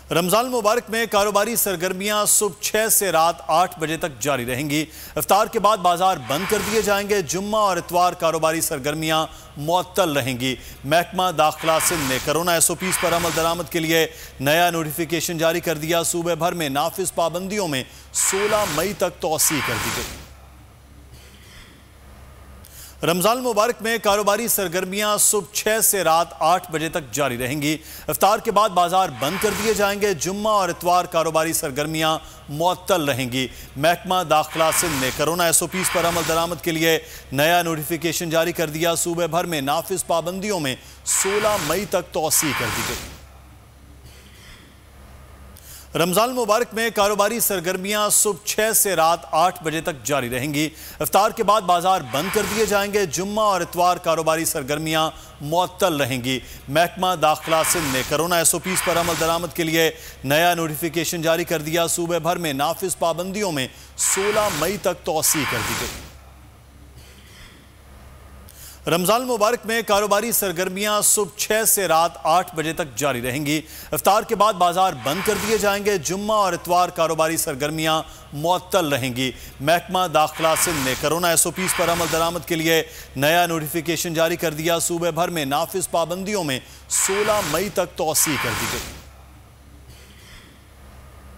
रमजान मुबारक में कारोबारी सरगर्मियां सुबह 6 से रात 8 बजे तक जारी रहेंगी। इफ्तार के बाद बाजार बंद कर दिए जाएंगे। जुम्मा और इतवार कारोबारी सरगर्मियां मुअत्तल रहेंगी। महकमा दाखिला सिंध ने कोरोना SOPs पर अमल दरामद के लिए नया नोटिफिकेशन जारी कर दिया। सूबे भर में नाफिज पाबंदियों में 16 मई तक तौसी कर दी गई। रमजान मुबारक में कारोबारी सरगर्मियां सुबह 6 से रात 8 बजे तक जारी रहेंगी। इफ्तार के बाद बाजार बंद कर दिए जाएंगे। जुम्मा और इतवार कारोबारी सरगर्मियां मुअत्तल रहेंगी। महकमा दाखिला सिंध ने कोरोना SOPs पर अमल दरामद के लिए नया नोटिफिकेशन जारी कर दिया। सूबे भर में नाफिज पाबंदियों में 16 मई तक तौसी कर दी गई। रमजान मुबारक में कारोबारी सरगर्मियां सुबह 6 से रात 8 बजे तक जारी रहेंगी। इफ्तार के बाद बाजार बंद कर दिए जाएंगे। जुम्मा और इतवार कारोबारी सरगर्मियां मुअत्तल रहेंगी। महकमा दाखिला सिंध ने कोरोना SOPs पर अमल दरामद के लिए नया नोटिफिकेशन जारी कर दिया। सूबे भर में नाफिज पाबंदियों में 16 मई तक तौसी कर दी गई। रमजान मुबारक में कारोबारी सरगर्मियां सुबह 6 से रात 8 बजे तक जारी रहेंगी। इफ्तार के बाद बाजार बंद कर दिए जाएंगे। जुम्मा और इतवार कारोबारी सरगर्मियां मुअत्तल रहेंगी। महकमा दाखिला सिंध ने कोरोना SOPs पर अमल दरामद के लिए नया नोटिफिकेशन जारी कर दिया। सूबे भर में नाफिज पाबंदियों में 16 मई तक तौसी कर दी गई।